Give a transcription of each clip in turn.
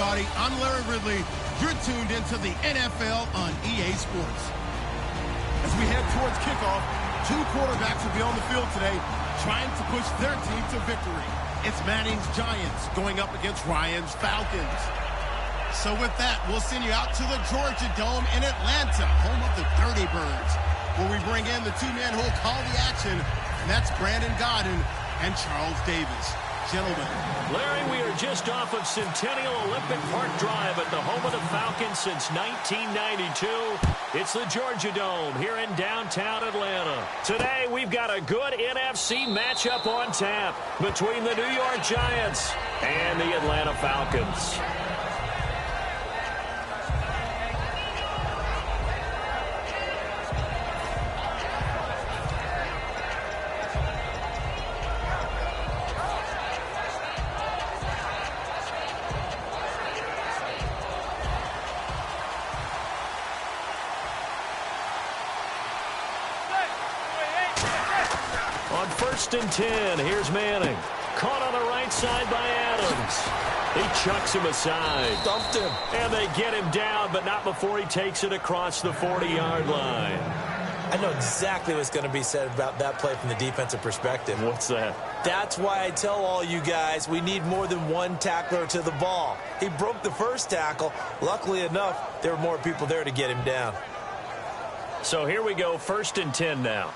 everybody. I'm Larry Ridley. You're tuned into the NFL on EA Sports. As we head towards kickoff, two quarterbacks will be on the field today trying to push their team to victory. It's Manning's Giants going up against Ryan's Falcons. So with that, we'll send you out to the Georgia Dome in Atlanta, home of the Dirty Birds, where we bring in the two men who will call the action, and that's Brandon Godden and Charles Davis. Gentlemen. Larry, we are just off of Centennial Olympic Park Drive at the home of the Falcons since 1992. It's the Georgia Dome here in downtown Atlanta. Today, we've got a good NFC matchup on tap between the New York Giants and the Atlanta Falcons. On 1st and 10, here's Manning. Caught on the right side by Adams. He chucks him aside. Dumped him. And they get him down, but not before he takes it across the 40-yard line. I know exactly what's going to be said about that play from the defensive perspective. What's that? That's why I tell all you guys we need more than one tackler to the ball. He broke the first tackle. Luckily enough, there were more people there to get him down. So here we go, 1st and 10 now.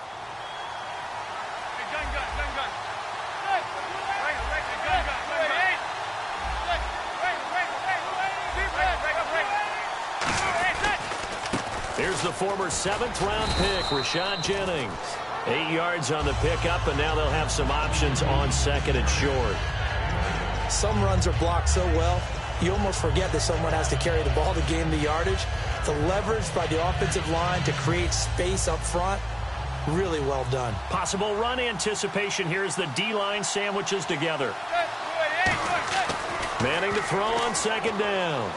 Here's the former 7th-round pick, Rashad Jennings. 8 yards on the pickup, and now they'll have some options on 2nd and short. Some runs are blocked so well, you almost forget that someone has to carry the ball to gain the yardage. The leverage by the offensive line to create space up front, really well done. Possible run anticipation here as the D-line sandwiches together. Manning to throw on 2nd down.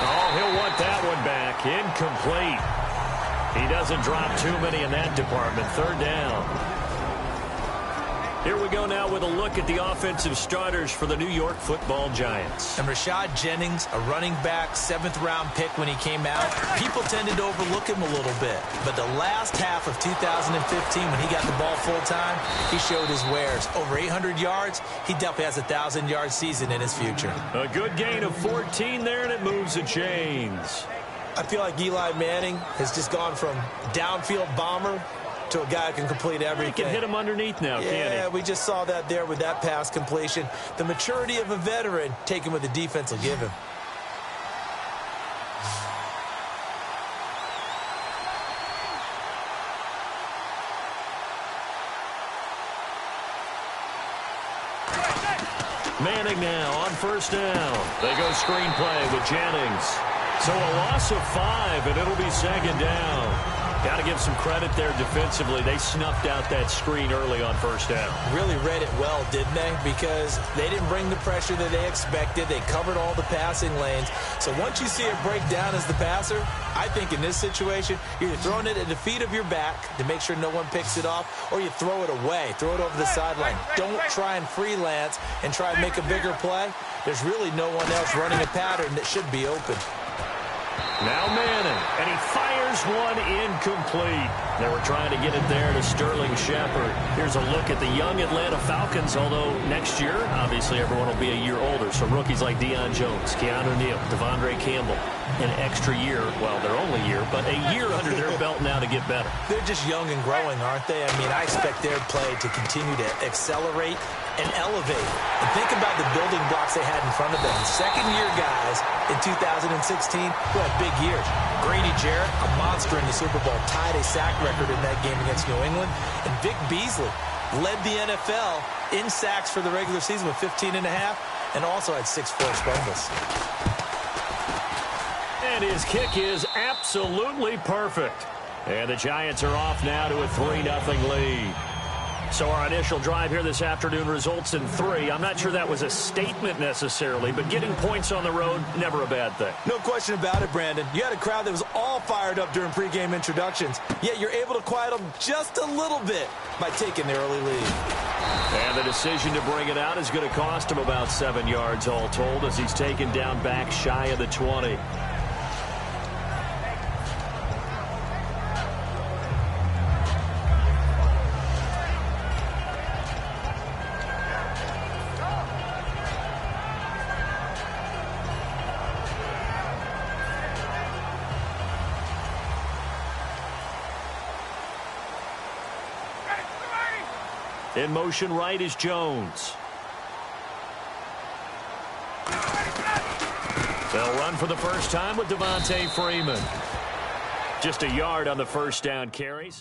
Oh, he'll want that one back. Incomplete. He doesn't drop too many in that department. 3rd down. Here we go now with a look at the offensive starters for the New York Football Giants. And Rashad Jennings, a running back, 7th-round pick when he came out. People tended to overlook him a little bit. But the last half of 2015, when he got the ball full-time, he showed his wares. Over 800 yards, he definitely has a 1,000-yard season in his future. A good gain of 14 there, and it moves the chains. I feel like Eli Manning has just gone from downfield bomber to a guy who can complete everything. He can hit him underneath now, can't he? Yeah, we just saw that there with that pass completion. The maturity of a veteran taken what the defense will give him. Manning now on 1st down. They go screenplay with Jennings. So a loss of 5, and it'll be 2nd down. Got to give some credit there defensively. They snuffed out that screen early on 1st down. Really read it well, didn't they? Because they didn't bring the pressure that they expected. They covered all the passing lanes. So once you see it break down as the passer, I think in this situation, you're throwing it at the feet of your back to make sure no one picks it off, or you throw it away, throw it over the sideline. Don't try and freelance and try and make a bigger play. There's really no one else running a pattern that should be open. Now Manning, and he fires one incomplete. They were trying to get it there to Sterling Shepard. Here's a look at the young Atlanta Falcons, although next year, obviously, everyone will be a year older. So rookies like Deion Jones, Keanu Neal, Devondre Campbell, an extra year, well, their only year, but a year under their belt now to get better. They're just young and growing, aren't they? I mean, I expect their play to continue to accelerate and elevate. And think about the building blocks they had in front of them. Second-year guys in 2016 who had big years. Grady Jarrett, a monster in the Super Bowl, tied a sack record in that game against New England. And Vic Beasley led the NFL in sacks for the regular season with 15.5 and also had 6 forced fumbles. And his kick is absolutely perfect. And the Giants are off now to a 3-0 lead. So our initial drive here this afternoon results in 3. I'm not sure that was a statement necessarily, but getting points on the road, never a bad thing. No question about it, Brandon. You had a crowd that was all fired up during pregame introductions, yet you're able to quiet them just a little bit by taking the early lead. And the decision to bring it out is going to cost him about 7 yards all told as he's taken down back shy of the 20. In motion right is Jones. They'll run for the first time with Devontae Freeman. Just a yard on the first down carry.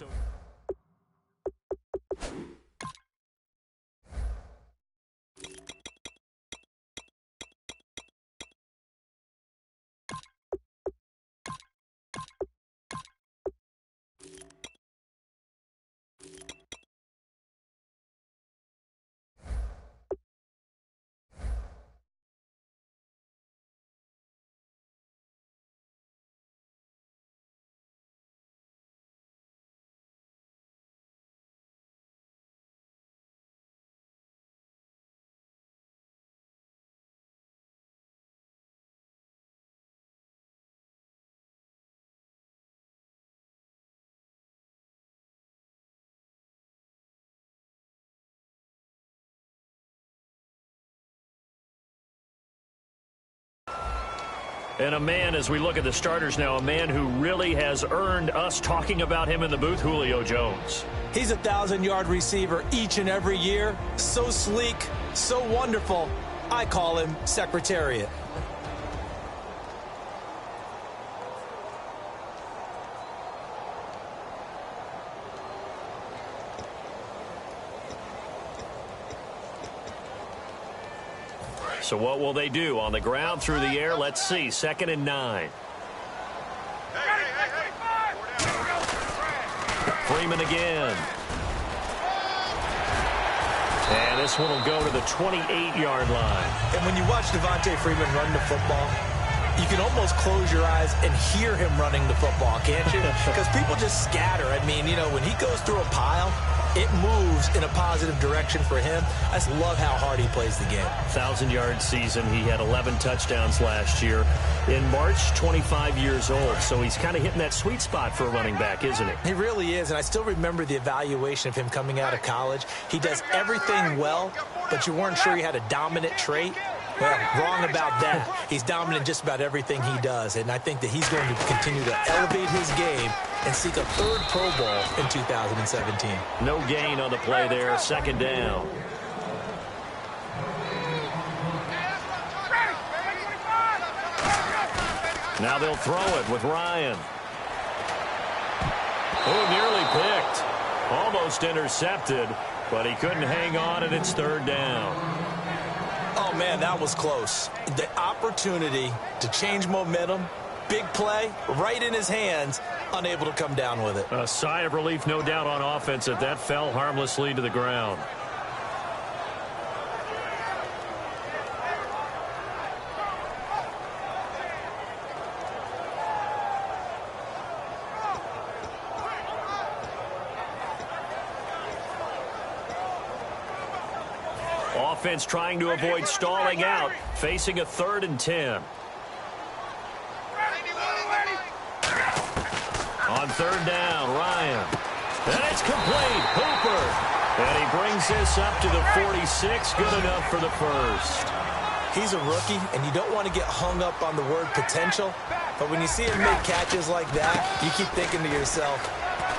And a man, as we look at the starters now, a man who really has earned us talking about him in the booth, Julio Jones. He's a 1,000-yard receiver each and every year. So sleek, so wonderful. I call him Secretariat. So what will they do? On the ground, through the air, let's see. 2nd and 9. Freeman again. And this one will go to the 28-yard line. And when you watch Devontae Freeman run the football, you can almost close your eyes and hear him running the football, can't you? Because people just scatter. I mean, you know, when he goes through a pile, it moves in a positive direction for him. I just love how hard he plays the game. 1,000-yard season. He had 11 touchdowns last year. In March, 25 years old. So he's kind of hitting that sweet spot for a running back, isn't he? He really is, and I still remember the evaluation of him coming out of college. He does everything well, but you weren't sure he had a dominant trait. Well, wrong about that. He's dominant just about everything he does, and I think that he's going to continue to elevate his game and seek a 3rd Pro Bowl in 2017. No gain on the play there. 2nd down. Now they'll throw it with Ryan. Oh, nearly picked. Almost intercepted, but he couldn't hang on, and it's 3rd down. Oh, man, that was close. The opportunity to change momentum, big play, right in his hands, unable to come down with it. A sigh of relief, no doubt, on offense that fell harmlessly to the ground. Offense trying to avoid stalling out, facing a 3rd and 10. On 3rd down, Ryan. And it's complete. Hooper. And he brings this up to the 46. Good enough for the 1st. He's a rookie, and you don't want to get hung up on the word potential. But when you see him make catches like that, you keep thinking to yourself,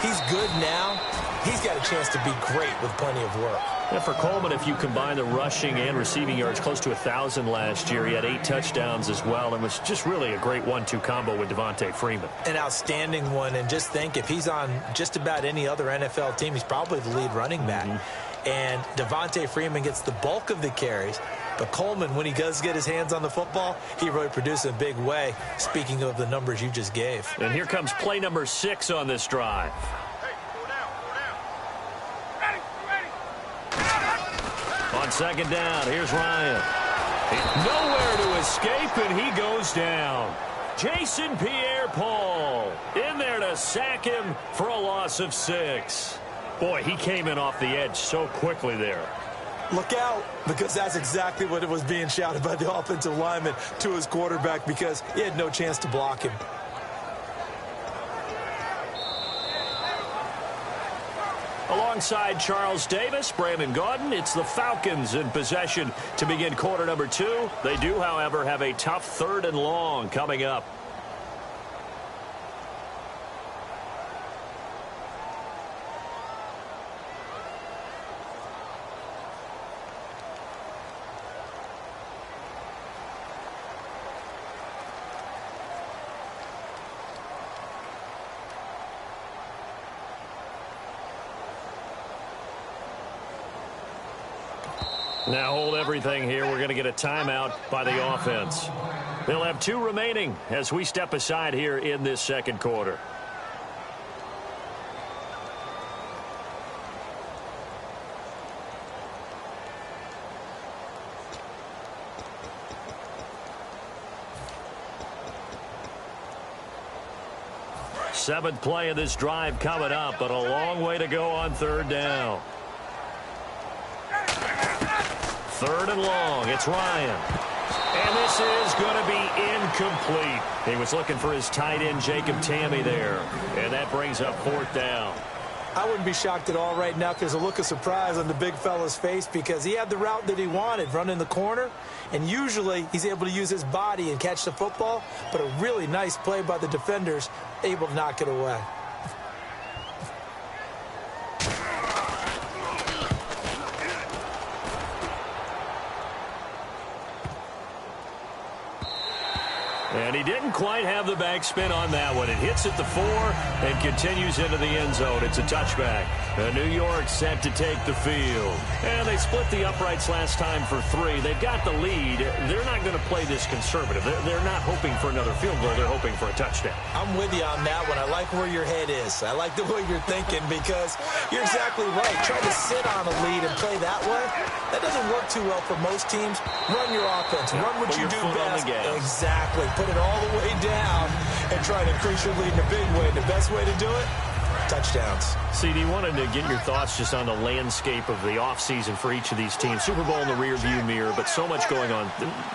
he's good now. He's got a chance to be great with plenty of work. And for Coleman, if you combine the rushing and receiving yards, close to 1,000 last year. He had 8 touchdowns as well, and was just really a great 1-2 combo with Devontae Freeman. An outstanding one, and just think, if he's on just about any other NFL team, he's probably the lead running back. And Devontae Freeman gets the bulk of the carries. But Coleman, when he does get his hands on the football, he really produces in a big way, speaking of the numbers you just gave. And here comes play number 6 on this drive. On 2nd down, here's Ryan. Nowhere to escape, and he goes down. Jason Pierre-Paul in there to sack him for a loss of 6. Boy, he came in off the edge so quickly there. Look out, because that's exactly what it was being shouted by the offensive lineman to his quarterback, because he had no chance to block him. Alongside Charles Davis, Brandon Gaudin, it's the Falcons in possession to begin quarter number 2. They do, however, have a tough 3rd and long coming up. Now hold everything here. We're going to get a timeout by the offense. They'll have 2 remaining as we step aside here in this second quarter. Seventh play of this drive coming up, but a long way to go on 3rd down. 3rd and long. It's Ryan. And this is going to be incomplete. He was looking for his tight end, Jacob Tammy, there. And that brings up 4th down. I wouldn't be shocked at all right now, because there's a look of surprise on the big fella's face, because he had the route that he wanted, running the corner. And usually he's able to use his body and catch the football. But a really nice play by the defenders, able to knock it away. And he didn't quite have the backspin on that one. It hits at the 4 and continues into the end zone. It's a touchback. New York set to take the field. And they split the uprights last time for 3. They've got the lead. They're not going to play this conservative. They're not hoping for another field goal. They're hoping for a touchdown. I'm with you on that one. I like where your head is. I like the way you're thinking, because you're exactly right. Try to sit on a lead and play that way. That doesn't work too well for most teams. Run your offense. Run what you do best. Exactly. Put it all the way down and try to increase your lead in a big way. The best way to do it, touchdowns. CD, wanted to get your thoughts just on the landscape of the offseason for each of these teams. Super Bowl in the rearview mirror, but so much going on.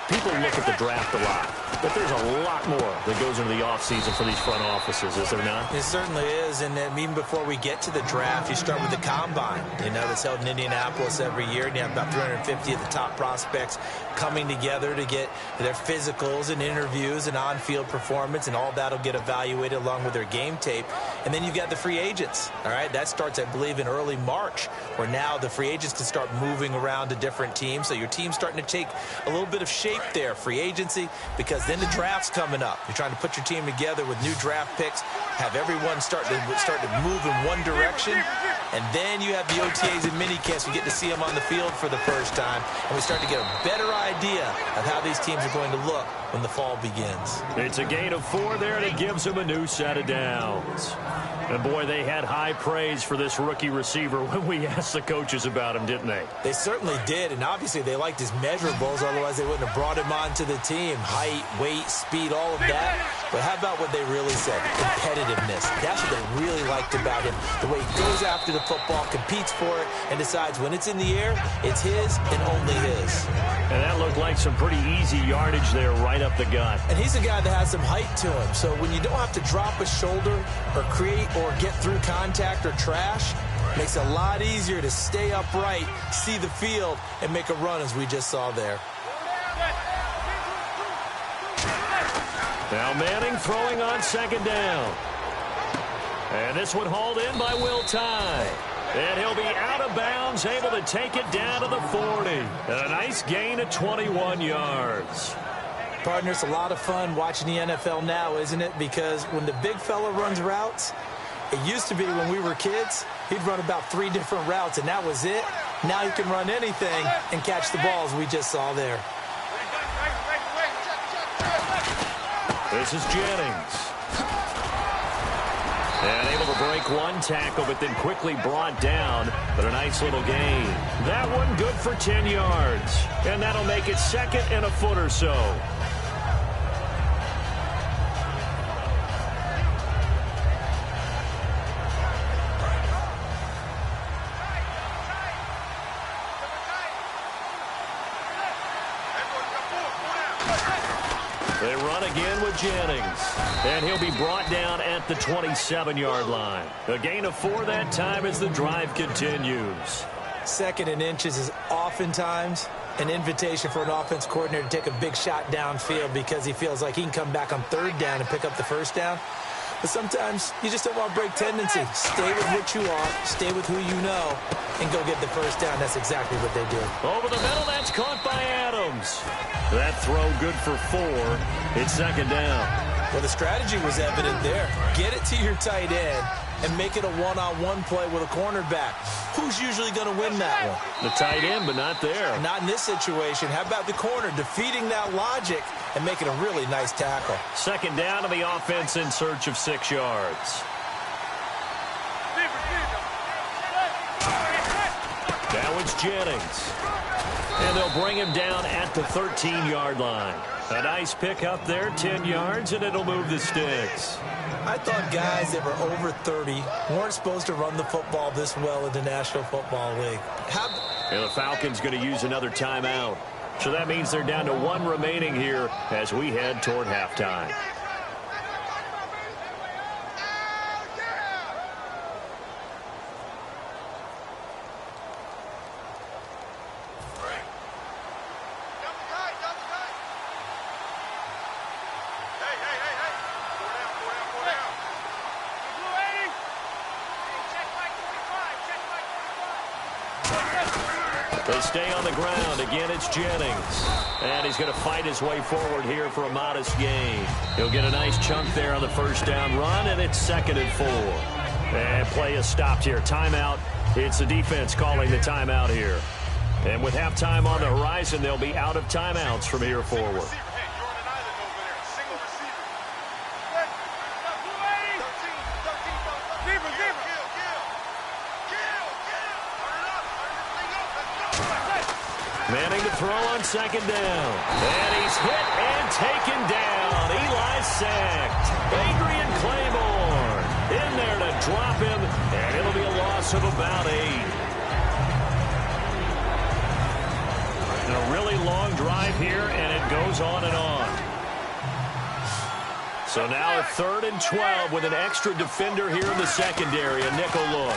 People look at the draft a lot, but there's a lot more that goes into the offseason for these front offices, is there not? It certainly is, and even before we get to the draft, you start with the combine, that's held in Indianapolis every year, and you have about 350 of the top prospects coming together to get their physicals and interviews and on-field performance, and all that will get evaluated along with their game tape. And then you've got the free agents, all right? That starts, I believe, in early March, where now the free agents can start moving around to different teams. So your team's starting to take a little bit of shape there, free agency, because then the draft's coming up. You're trying to put your team together with new draft picks, have everyone start to move in one direction, and then you have the OTAs and minicamps. We get to see them on the field for the first time, and we start to get a better idea of how these teams are going to look when the fall begins. It's a gain of 4 there, and it gives them a new set of downs. And, boy, they had high praise for this rookie receiver when we asked the coaches about him, didn't they? They certainly did, and obviously they liked his measurables. Otherwise, they wouldn't have brought him onto the team. Height, weight, speed, all of that. But how about what they really said? Competitiveness. That's what they really liked about him. The way he goes after the football, competes for it, and decides when it's in the air, it's his and only his. And that looked like some pretty easy yardage there right up the gut. And he's a guy that has some height to him. So when you don't have to drop a shoulder or create or get through contact or trash, makes it a lot easier to stay upright, see the field, and make a run, as we just saw there. Now Manning throwing on 2nd down. And this one hauled in by Will Tye. And he'll be out of bounds, able to take it down to the 40. And a nice gain of 21 yards. Partner, it's a lot of fun watching the NFL now, isn't it? Because when the big fella runs routes, it used to be when we were kids, he'd run about 3 different routes, and that was it. Now he can run anything and catch the balls we just saw there. This is Jennings. And able to break one tackle, but then quickly brought down. But a nice little gain. That one good for 10 yards. And that'll make it 2nd and a foot or so. They run again with Jennings. And he'll be brought down at the 27-yard line. A gain of 4 that time as the drive continues. 2nd and inches is oftentimes an invitation for an offense coordinator to take a big shot downfield because he feels like he can come back on 3rd down and pick up the 1st down. But sometimes you just don't want to break tendency. Stay with what you are, stay with who you know, and go get the 1st down. That's exactly what they did. Over the middle, that's caught by Adams. That throw good for 4. It's 2nd down. Well, the strategy was evident there. Get it to your tight end and make it a one-on-one play with a cornerback. Who's usually going to win that one? The tight end, but not there. Not in this situation. How about the corner defeating that logic and making a really nice tackle? 2nd down to the offense in search of 6 yards. Now it's Jennings. And they'll bring him down at the 13-yard line. A nice pick up there, 10 yards, and it'll move the sticks. I thought guys that were over 30 weren't supposed to run the football this well in the National Football League. And the Falcons going to use another timeout. So that means they're down to 1 remaining here as we head toward halftime. They stay on the ground. Again, it's Jennings. And he's going to fight his way forward here for a modest gain. He'll get a nice chunk there on the 1st down run, and it's 2nd and 4. And play is stopped here. Timeout. It's the defense calling the timeout here. And with halftime on the horizon, they'll be out of timeouts from here forward. Manning to throw on 2nd down. And he's hit and taken down. Eli sacked. Adrian Claiborne in there to drop him. And it'll be a loss of about 8. And a really long drive here, and it goes on and on. So now a 3rd and 12 with an extra defender here in the secondary. A nickel look.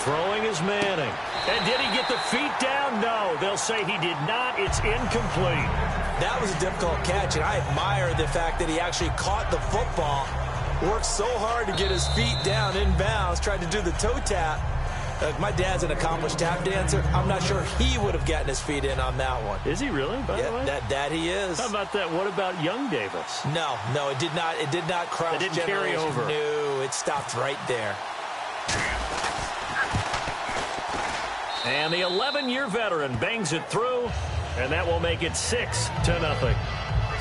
Throwing is Manning. And did he get the feet down? No. They'll say he did not. It's incomplete. That was a difficult catch, and I admire the fact that he actually caught the football, worked so hard to get his feet down inbounds, tried to do the toe tap. My dad's an accomplished tap dancer. I'm not sure he would have gotten his feet in on that one. Is he really, by the way? That he is. How about that? What about young Davis? No, it did not. It did not cross. It didn't carry over. No, it stopped right there. And the 11-year veteran bangs it through, and that will make it 6-0.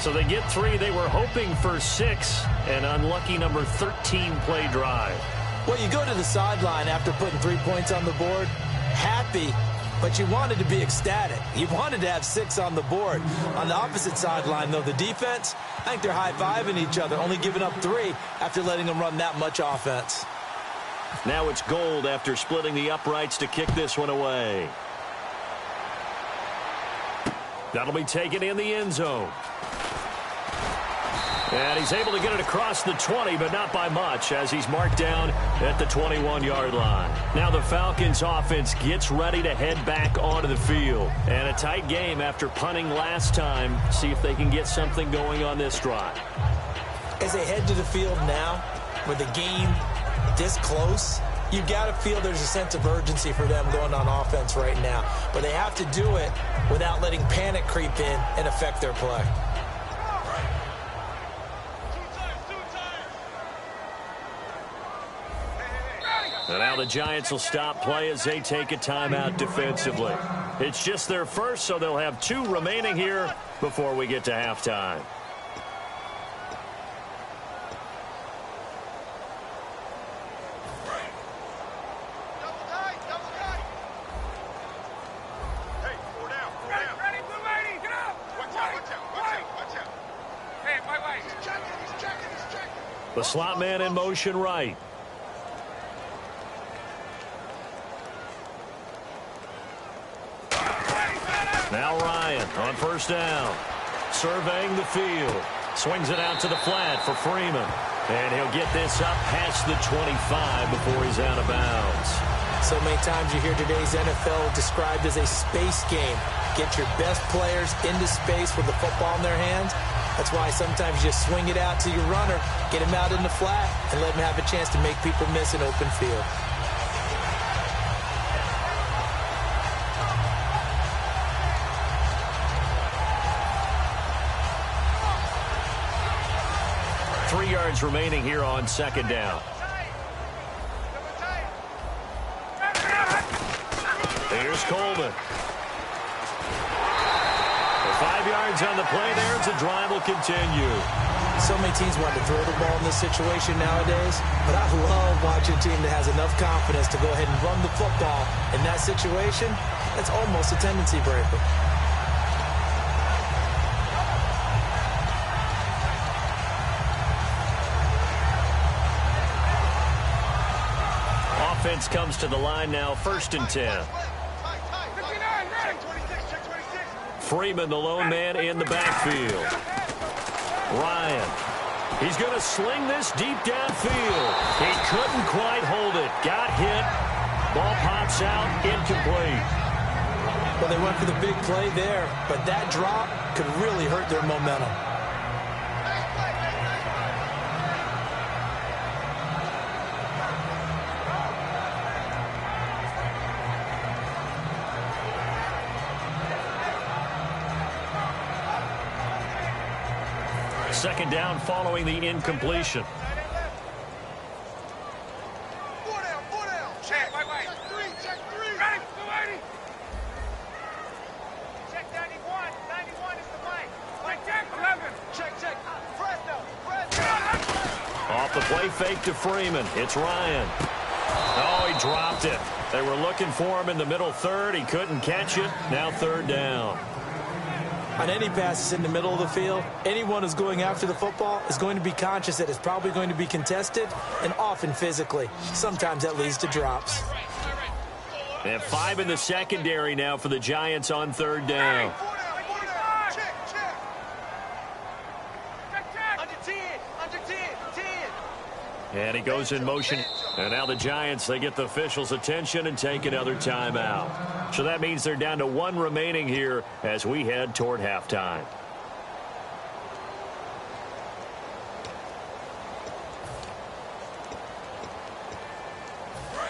So they get 3. They were hoping for 6, an unlucky number 13 play drive. Well, you go to the sideline after putting 3 points on the board, happy, but you wanted to be ecstatic. You wanted to have 6 on the board. On the opposite sideline, though, the defense, I think they're high-fiving each other, only giving up 3 after letting them run that much offense. Now it's Gold after splitting the uprights to kick this one away. That'll be taken in the end zone. And he's able to get it across the 20, but not by much, as he's marked down at the 21-yard line. Now the Falcons offense gets ready to head back onto the field. And a tight game after punting last time. See if they can get something going on this drive. As they head to the field now, with the game this close, you've got to feel there's a sense of urgency for them going on offense right now. But they have to do it without letting panic creep in and affect their play. And now the Giants will stop play as they take a timeout defensively. It's just their first, so they'll have 2 remaining here before we get to halftime. The slot man in motion right. Now Ryan on 1st down. surveying the field. Swings it out to the flat for Freeman. And he'll get this up past the 25 before he's out of bounds. So many times you hear today's NFL described as a space game. Get your best players into space with the football in their hands. That's why sometimes you just swing it out to your runner, get him out in the flat, and let him have a chance to make people miss an open field. Three yards remaining here on second down. Here's Coleman. 5 yards on the play there. The drive will continue. So many teams want to throw the ball in this situation nowadays, but I love watching a team that has enough confidence to go ahead and run the football in that situation. That's almost a tendency breaker. Offense comes to the line now, 1st and 10. Freeman, the lone man in the backfield. Ryan. He's going to sling this deep downfield. He couldn't quite hold it. Got hit. Ball pops out, incomplete. Well, they went for the big play there, but that drop could really hurt their momentum. Second down following the incompletion. Check. Check 3. Ready. Check 91. 91 is the play. Check 11. Check. Fresno. Off the play fake to Freeman. It's Ryan. Oh, he dropped it. They were looking for him in the middle third. He couldn't catch it. Now 3rd down. On any passes in the middle of the field, anyone who's going after the football is going to be conscious that it's probably going to be contested, and often physically. Sometimes that leads to drops. They have 5 in the secondary now for the Giants on 3rd down. And he goes in motion. And now the Giants, they get the officials' attention and take another timeout. So that means they're down to 1 remaining here as we head toward halftime.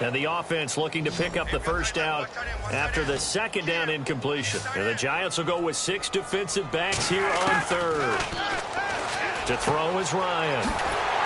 And the offense looking to pick up the first down after the 2nd down incompletion. And the Giants will go with 6 defensive backs here on 3rd. To throw is Ryan.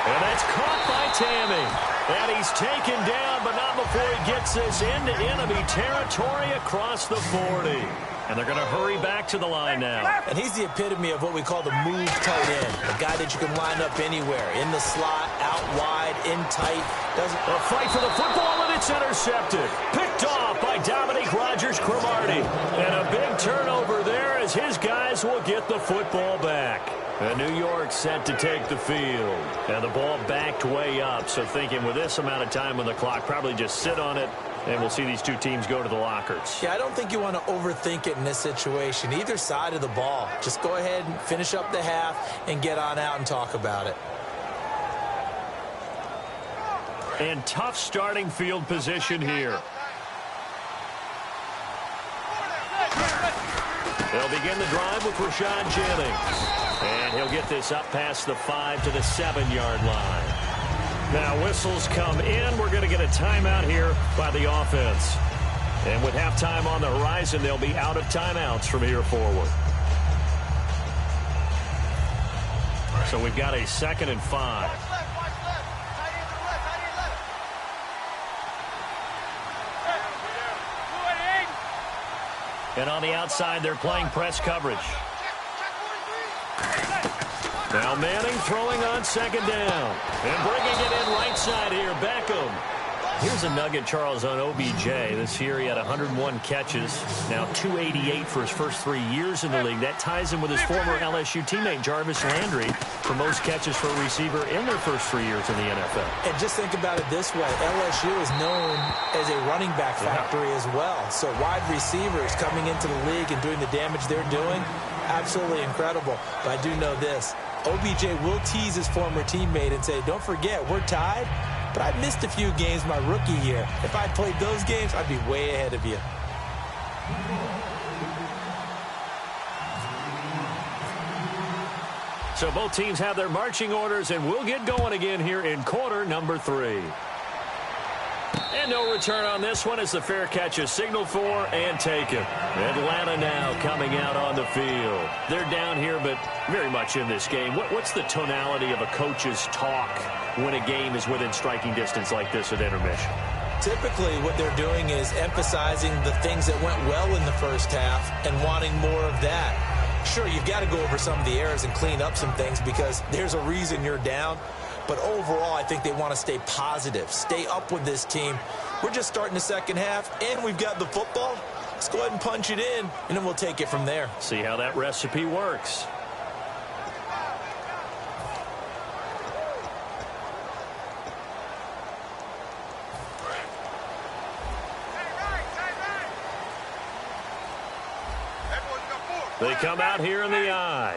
And that's caught by Tammy. And he's taken down, but not before he gets this into enemy territory across the 40. And they're going to hurry back to the line now. And he's the epitome of what we call the move tight end. A guy that you can line up anywhere. In the slot, out wide, in tight. A fight for the football, and it's intercepted. Picked off by Dominique Rodgers-Cromartie. And a big turnover there as his guys will get the football back. And New York set to take the field. And the ball backed way up. So thinking with this amount of time on the clock, probably just sit on it. And we'll see these two teams go to the lockers. Yeah, I don't think you want to overthink it in this situation. Either side of the ball. Just go ahead and finish up the half and get on out and talk about it. And tough starting field position here. They'll begin the drive with Rashad Jennings. And he'll get this up past the 5 to the 7-yard line. Now whistles come in. We're going to get a timeout here by the offense. And with halftime on the horizon, they'll be out of timeouts from here forward. So we've got a 2nd and 5. And on the outside, they're playing press coverage. Now Manning throwing on 2nd down. And bringing it in right side here, Beckham. Here's a nugget, Charles, on OBJ. This year he had 101 catches, now 288 for his first 3 years in the league. That ties him with his former LSU teammate Jarvis Landry for most catches for a receiver in their first 3 years in the NFL. And just think about it this way. LSU is known as a running back factory as well. So wide receivers coming into the league and doing the damage they're doing, absolutely incredible. But I do know this. OBJ will tease his former teammate and say, don't forget, we're tied, but I missed a few games my rookie year. If I played those games, I'd be way ahead of you. So both teams have their marching orders, and we'll get going again here in quarter number 3. And no return on this one as the fair catch is signaled for and taken. Atlanta now coming out on the field. They're down here, but very much in this game. What's the tonality of a coach's talk when a game is within striking distance like this at intermission? Typically, what they're doing is emphasizing the things that went well in the first half and wanting more of that. Sure, you've got to go over some of the errors and clean up some things because there's a reason you're down. But overall, I think they want to stay positive, stay up with this team. We're just starting the second half, and we've got the football. Let's go ahead and punch it in, and then we'll take it from there. See how that recipe works. They come out here in the eye.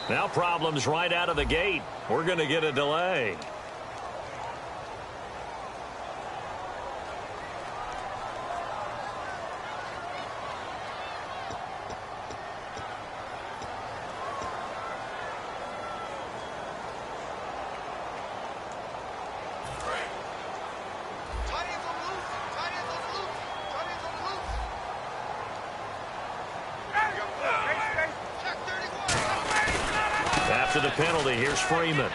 Now problems right out of the gate. We're going to get a delay. After the penalty, here's Freeman.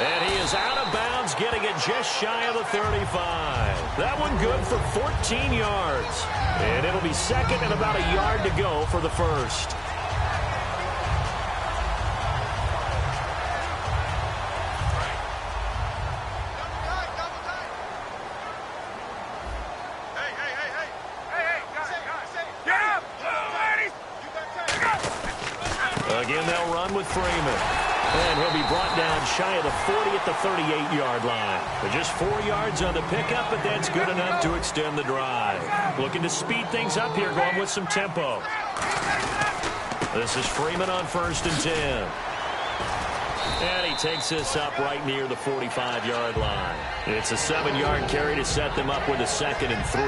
And he is out of bounds, getting it just shy of the 35. That one good for 14 yards. And it'll be second and about a yard to go for the first. Again, they'll run with Freeman. And he'll be brought down shy of the 40 at the 38-yard line. But just 4 yards on the pickup, but that's good enough to extend the drive. Looking to speed things up here, going with some tempo. This is Freeman on 1st and 10. And he takes this up right near the 45-yard line. It's a 7-yard carry to set them up with a 2nd and 3.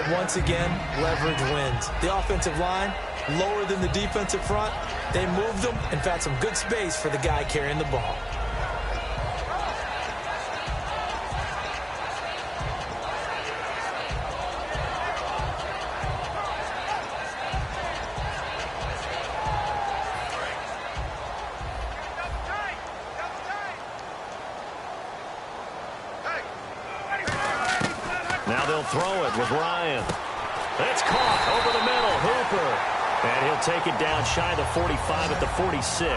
And once again, leverage wins. The offensive line, lower than the defensive front. They moved them and found some good space for the guy carrying the ball. Now they'll throw it with Ryan. It's caught over the middle. Hooper. And he'll take it down shy of the 45 at the 46.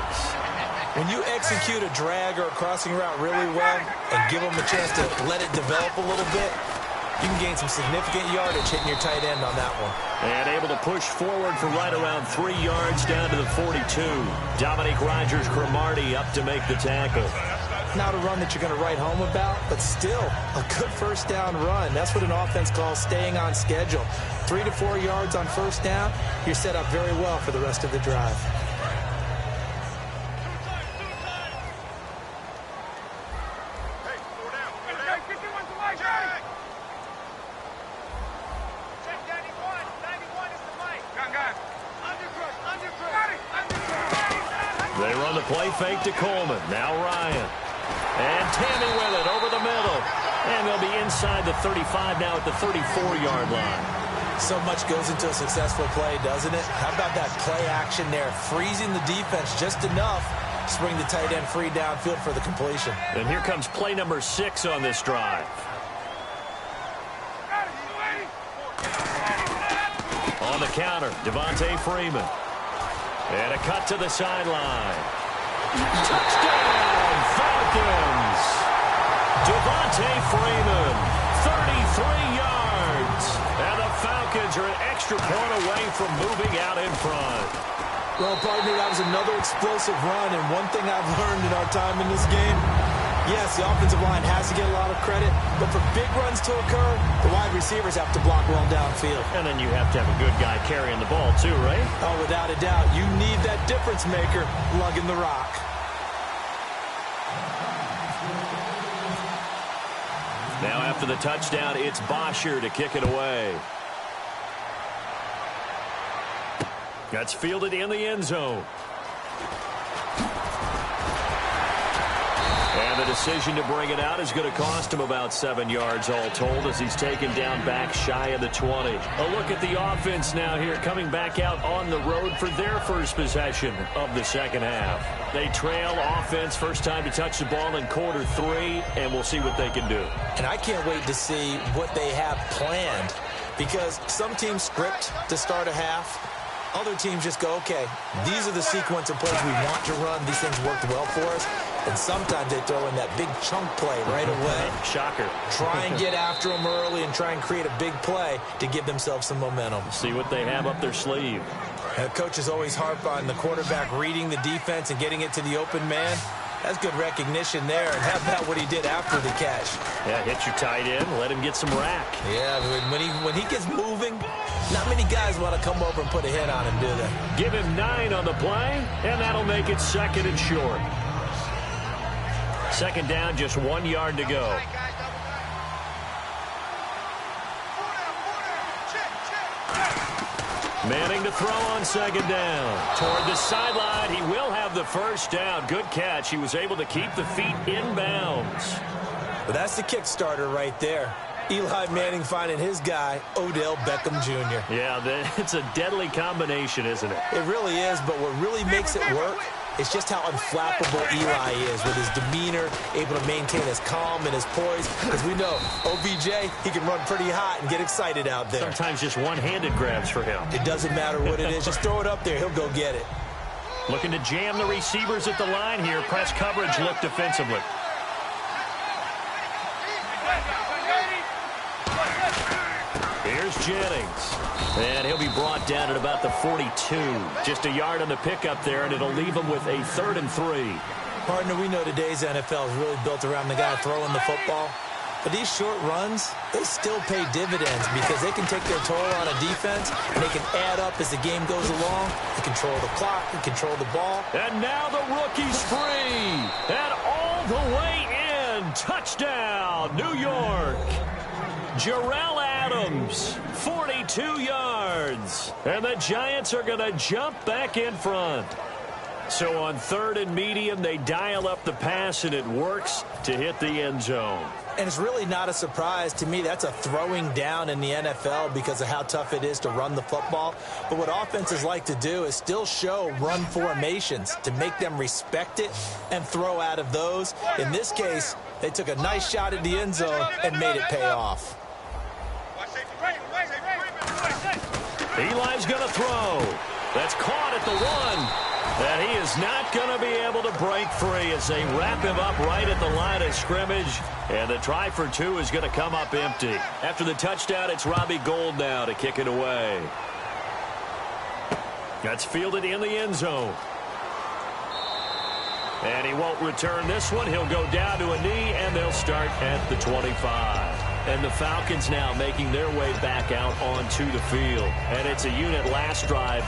When you execute a drag or a crossing route really well and give them a chance to let it develop a little bit, you can gain some significant yardage hitting your tight end on that one. And able to push forward for right around 3 yards down to the 42. Dominique Rodgers-Cromartie up to make the tackle. Not a run that you're going to write home about, but still a good first down run. That's what an offense calls staying on schedule. 3 to 4 yards on first down, you're set up very well for the rest of the drive. They run the play fake to Coleman. Now Ryan. And Tammy with it over the middle. And they'll be inside the 35 now at the 34-yard line. So much goes into a successful play, doesn't it? How about that play action there? Freezing the defense just enough to bring the tight end free downfield for the completion. And here comes play number 6 on this drive. On the counter, Devontae Freeman. And a cut to the sideline. Touchdown, Falcons! Falcons. Devontae Freeman, 33 yards. And the Falcons are an extra point away from moving out in front. Well, partner, that was another explosive run, and one thing I've learned in our time in this game, yes, the offensive line has to get a lot of credit, but for big runs to occur, the wide receivers have to block well downfield. And then you have to have a good guy carrying the ball too, right? Oh, without a doubt. You need that difference maker lugging the rock. Now after the touchdown, it's Bosher to kick it away. That's fielded in the end zone. And the decision to bring it out is going to cost him about 7 yards all told as he's taken down back shy of the 20. A look at the offense now here coming back out on the road for their first possession of the second half. They trail offense first time to touch the ball in quarter 3, and we'll see what they can do. And I can't wait to see what they have planned because some teams script to start a half. Other teams just go, okay, these are the sequence of plays we want to run. These things worked well for us. And sometimes they throw in that big chunk play right away. Shocker. Try and get after them early and try and create a big play to give themselves some momentum. See what they have up their sleeve. Coaches always harp on the quarterback reading the defense and getting it to the open man. That's good recognition there. And how about what he did after the catch? Yeah, hit your tight end, let him get some rack. Yeah, when he gets moving, not many guys want to come over and put a hit on him, do they? Give him 9 on the play, and that'll make it 2nd and short. 2nd down, just 1 yard to go. Manning to throw on 2nd down. Toward the sideline, he will have the first down. Good catch. He was able to keep the feet inbounds. But that's the kickstarter right there. Eli Manning finding his guy, Odell Beckham Jr. Yeah, it's a deadly combination, isn't it? It really is, but what really makes it work is just how unflappable Eli is with his demeanor, able to maintain his calm and his poise. Because we know, OBJ, he can run pretty hot and get excited out there. Sometimes just one-handed grabs for him. It doesn't matter what it is. Just throw it up there. He'll go get it. Looking to jam the receivers at the line here. Press coverage look defensively. Here's Jennings. And he'll be brought down at about the 42. Just a yard on the pickup there, and it'll leave him with a 3rd and 3. Partner, we know today's NFL is really built around the guy throwing the football. But these short runs, they still pay dividends because they can take their toll on a defense, and they can add up as the game goes along. They control the clock, they control the ball. And now the rookie's free. And all the way in. Touchdown, New York. Jarrell Adams, 42 yards. And the Giants are going to jump back in front. So on 3rd and medium, they dial up the pass, and it works to hit the end zone. And it's really not a surprise to me. That's a throwing down in the NFL because of how tough it is to run the football. But what offenses like to do is still show run formations to make them respect it and throw out of those. In this case, they took a nice shot at the end zone and made it pay off. Eli's going to throw. That's caught at the 1. And he is not going to be able to break free as they wrap him up right at the line of scrimmage. And the try for 2 is going to come up empty. After the touchdown, it's Robbie Gould now to kick it away. That's fielded in the end zone. And he won't return this one. He'll go down to a knee, and they'll start at the 25. And the Falcons now making their way back out onto the field. And it's a unit last drive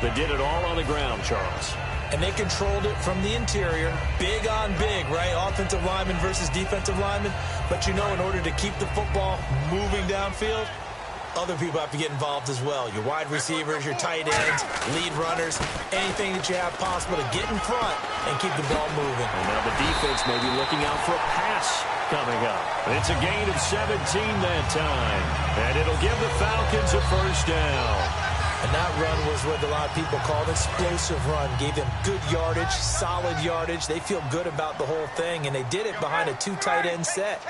that did it all on the ground, Charles. And they controlled it from the interior. Big on big, right? Offensive lineman versus defensive lineman. But you know, in order to keep the football moving downfield, other people have to get involved as well. Your wide receivers, your tight ends, lead runners, anything that you have possible to get in front and keep the ball moving. And now the defense may be looking out for a pass coming up. It's a gain of 17 that time. And it'll give the Falcons a first down. And that run was what a lot of people call an explosive run. Gave them good yardage, solid yardage. They feel good about the whole thing, and they did it behind a 2 tight end set.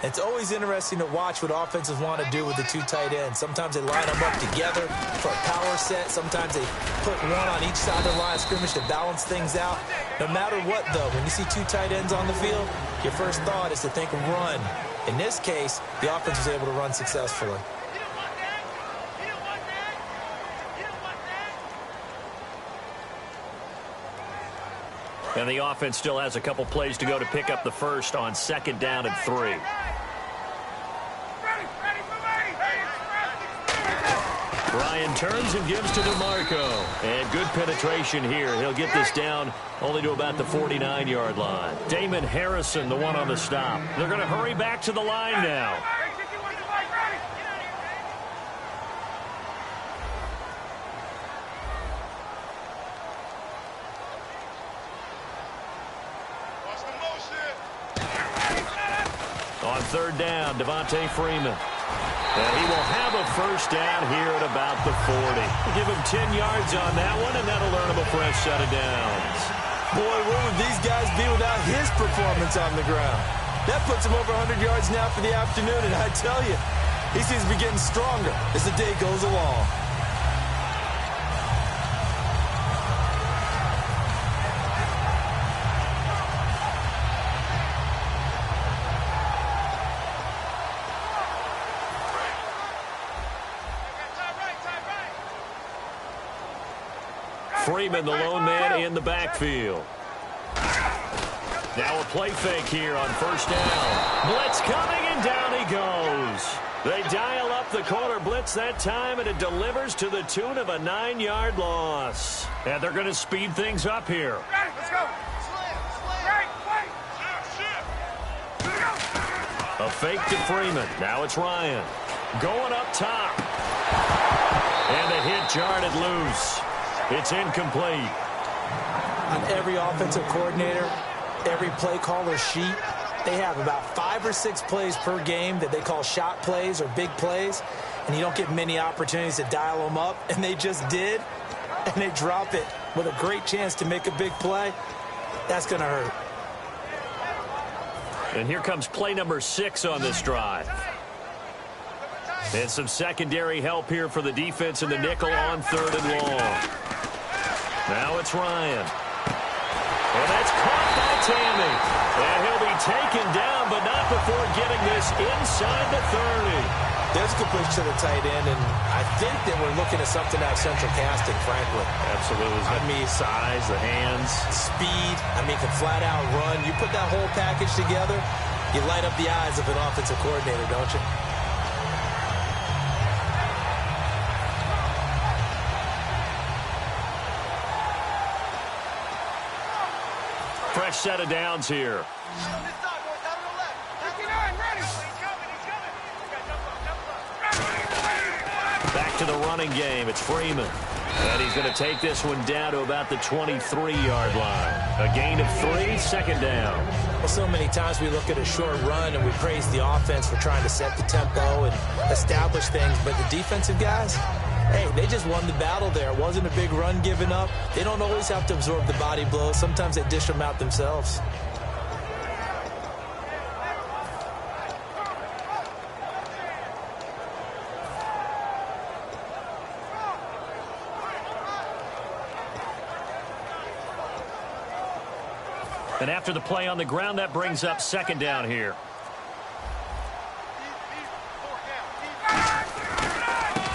It's always interesting to watch what offenses want to do with the two tight ends. Sometimes they line them up together for a power set. Sometimes they put one on each side of the line of scrimmage to balance things out. No matter what, though, when you see two tight ends on the field, your first thought is to think run. In this case, the offense was able to run successfully. And the offense still has a couple plays to go to pick up the first on 2nd down and 3. Ryan turns and gives to DeMarco. And good penetration here. He'll get this down only to about the 49-yard line. Damon Harrison, the one on the stop. They're going to hurry back to the line now. On 3rd down, Devontae Freeman. And he will have a first down here at about the 40. We'll give him 10 yards on that one, and that'll earn him a fresh set of downs. Boy, where would these guys be without his performance on the ground? That puts him over 100 yards now for the afternoon, and I tell you, he seems to be getting stronger as the day goes along. Freeman, the lone man in the backfield. Now a play fake here on 1st down. Blitz coming, and down he goes. They dial up the corner blitz that time, and it delivers to the tune of a 9-yard loss. And they're going to speed things up here. Let's go. A fake to Freeman. Now it's Ryan. Going up top. And the hit jarred it loose. It's incomplete. On every offensive coordinator, every play caller sheet, they have about 5 or 6 plays per game that they call shot plays or big plays, and you don't get many opportunities to dial them up, and they just did, and they drop it with a great chance to make a big play. That's going to hurt. And here comes play number 6 on this drive. And some secondary help here for the defense in the nickel on 3rd and long. Now it's Ryan. And that's caught by Tammy. And he'll be taken down, but not before getting this inside the 30. There's a completion to the tight end, and I think that we're looking at something out of central casting, frankly. Absolutely. I mean, size, the hands. Speed. I mean, can flat out run. You put that whole package together, you light up the eyes of an offensive coordinator, don't you? Fresh set of downs here. Back to the running game. It's Freeman. And he's going to take this one down to about the 23-yard line. A gain of 3, 2nd down. Well, so many times we look at a short run and we praise the offense for trying to set the tempo and establish things. But the defensive guys, hey, they just won the battle there. It wasn't a big run given up. They don't always have to absorb the body blows. Sometimes they dish them out themselves. And after the play on the ground, that brings up 2nd down here.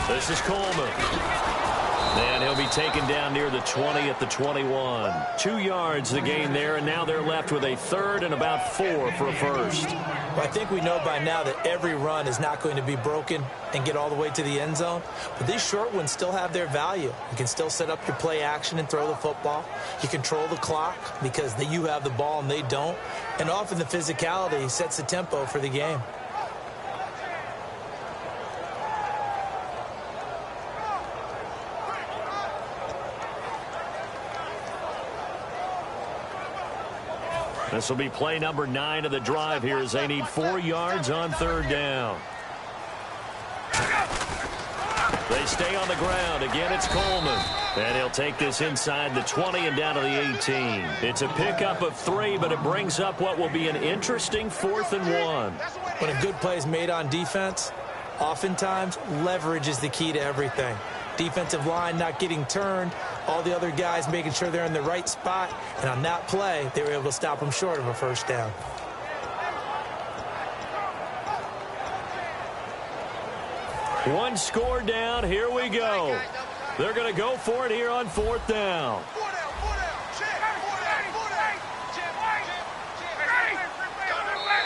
This is Coleman. And he'll be taken down near the 20 at the 21. 2 yards the gain there, and now they're left with a 3rd and about 4 for a first. Well, I think we know by now that every run is not going to be broken and get all the way to the end zone. But these short ones still have their value. You can still set up your play action and throw the football. You control the clock because you have the ball and they don't. And often the physicality sets the tempo for the game. This will be play number 9 of the drive here as they need 4 yards on 3rd down. They They stay on the ground. Again, it's Coleman. And he'll take this inside the 20 and down to the 18. It's a pickup of 3, but it brings up what will be an interesting 4th and 1. When a good play is made on defense, oftentimes leverage is the key to everything. Defensive line not getting turned, all the other guys making sure they're in the right spot, and on that play, they were able to stop them short of a first down. One score down. Here we go. They're going to go for it here on 4th down.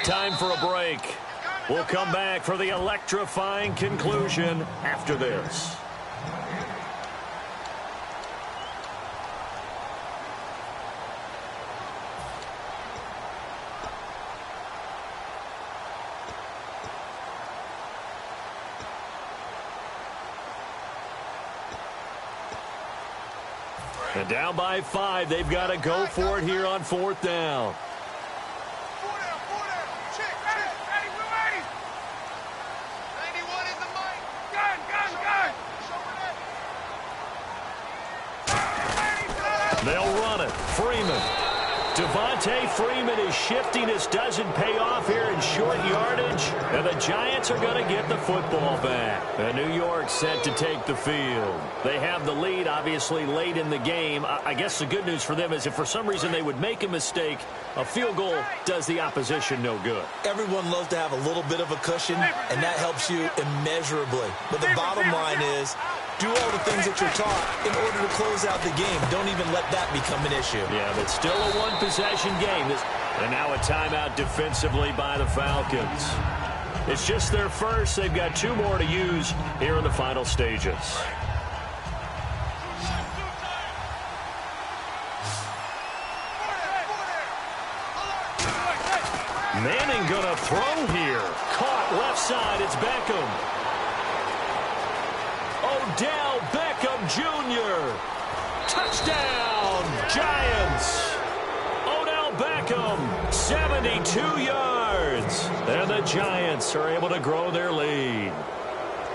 Time for a break. We'll come back for the electrifying conclusion after this. And down by 5, they've got to go for it here on 4th down. They'll run it. Freeman. Devontae Freeman is shifting. This doesn't pay off here in short yardage. And the Giants are going to get the football back. And New York set to take the field. They have the lead, obviously, late in the game. I guess the good news for them is if for some reason they would make a mistake, a field goal does the opposition no good. Everyone loves to have a little bit of a cushion, and that helps you immeasurably. But the bottom line is, do all the things that you're taught in order to close out the game. Don't even let that become an issue. Yeah, but still a one-possession game. And now a timeout defensively by the Falcons. It's just their first. They've got 2 more to use here in the final stages. Manning gonna throw here. Caught left side. It's Beckham. Odell Beckham Jr. Touchdown, Giants. Odell Beckham, 72 yards. And the Giants are able to grow their lead.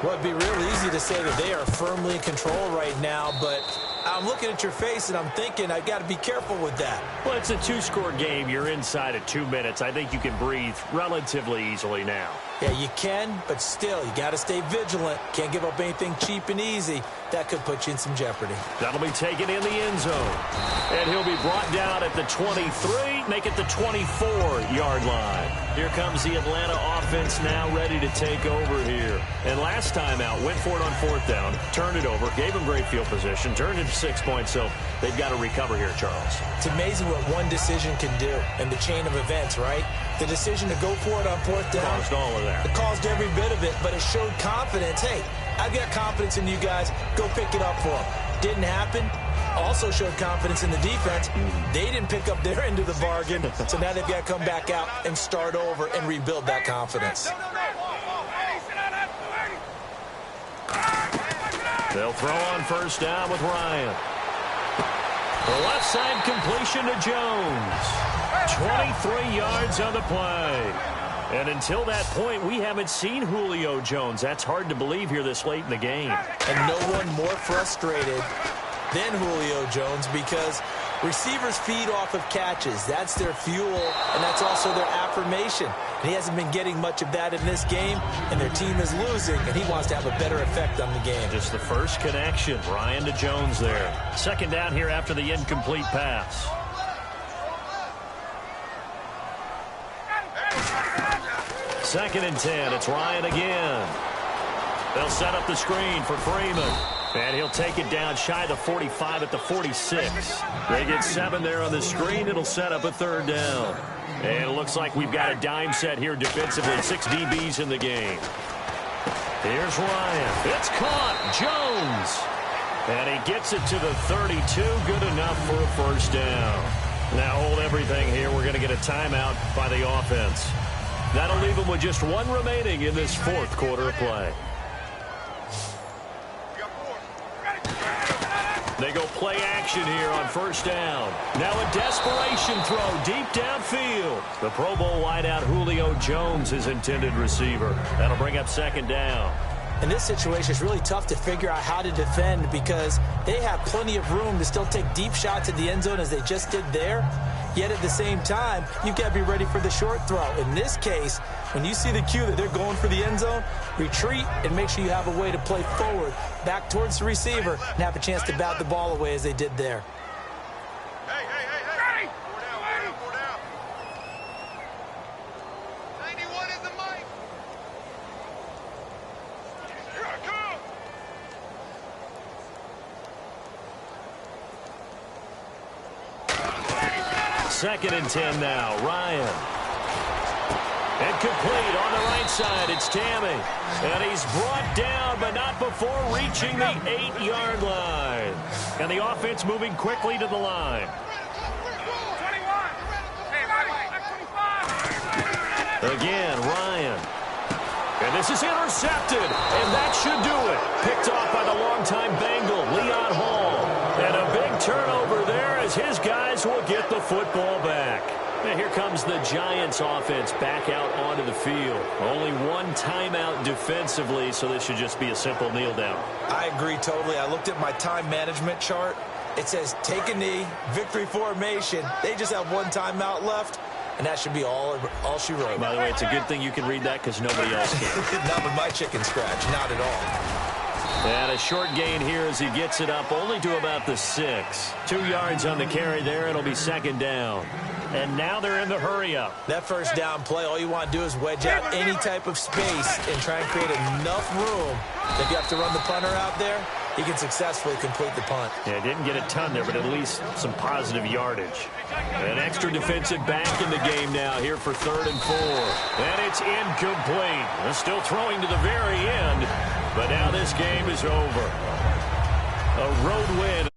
Well, it'd be real easy to say that they are firmly in control right now, but I'm looking at your face and I'm thinking I've got to be careful with that. Well, it's a 2-score game. You're inside of 2 minutes. I think you can breathe relatively easily now. Yeah, you can, but still, you got to stay vigilant. Can't give up anything cheap and easy. That could put you in some jeopardy. That'll be taken in the end zone. And he'll be brought down at the 23, make it the 24-yard line. Here comes the Atlanta offense now ready to take over here. And last time out, went for it on 4th down, turned it over, gave him great field position, turned it to 6 points, so they've got to recover here, Charles. It's amazing what one decision can do in the chain of events, right? The decision to go for it on 4th down. Caused all of that. It caused every bit of it, but it showed confidence. Hey, I've got confidence in you guys. Go pick it up for them. Didn't happen. Also showed confidence in the defense. They didn't pick up their end of the bargain, so now they've got to come back out and start over and rebuild that confidence. They'll throw on 1st down with Ryan. The left side completion to Jones. 23 yards on the play. And until that point, we haven't seen Julio Jones. That's hard to believe here this late in the game. And no one more frustrated than Julio Jones because receivers feed off of catches. That's their fuel, and that's also their affirmation. And he hasn't been getting much of that in this game, and their team is losing, and he wants to have a better effect on the game. Just the first connection, Ryan to Jones there. 2nd down here after the incomplete pass. Second and 10. It's Ryan again. They'll set up the screen for Freeman. And he'll take it down shy of the 45 at the 46. They get 7 there on the screen. It'll set up a 3rd down. And it looks like we've got a dime set here defensively. 6 DBs in the game. Here's Ryan. It's caught. Jones. And he gets it to the 32. Good enough for a 1st down. Now hold everything here. We're going to get a timeout by the offense. That'll leave them with just 1 remaining in this 4th quarter of play. They go play action here on 1st down. Now a desperation throw deep downfield. The Pro Bowl wideout Julio Jones, his intended receiver. That'll bring up 2nd down. In this situation, it's really tough to figure out how to defend because they have plenty of room to still take deep shots at the end zone as they just did there. Yet at the same time, you've got to be ready for the short throw. In this case, when you see the cue that they're going for the end zone, retreat and make sure you have a way to play forward, back towards the receiver, and have a chance to bat the ball away as they did there. Hey, hey, hey, hey! Four down. 91 is the mic. Here I come. Second and 10 now. Ryan. And complete on the right side. It's Tammy. And he's brought down, but not before reaching the 8-yard line. And the offense moving quickly to the line. 21. Hey, 25. Again, Ryan. And this is intercepted. And that should do it. Picked off by the longtime Bengal, Leon Hall. And a big turnover there as his guys will get the football back. And here comes the Giants offense back out onto the field. Only one timeout defensively, so this should just be a simple kneel down. I agree totally. I looked at my time management chart. It says take a knee, victory formation. They just have one timeout left, and that should be all she wrote. By the way, it's a good thing you can read that because nobody else can. Not with my chicken scratch, not at all. And a short gain here as he gets it up only to about the 6. 2 yards on the carry there. It'll be second down. And now they're in the hurry-up. That first down play, all you want to do is wedge out any type of space and try and create enough room that if you have to run the punter out there, he can successfully complete the punt. Yeah, didn't get a ton there, but at least some positive yardage. An extra defensive back in the game now here for 3rd and 4. And it's incomplete. They're still throwing to the very end, but now this game is over. A road win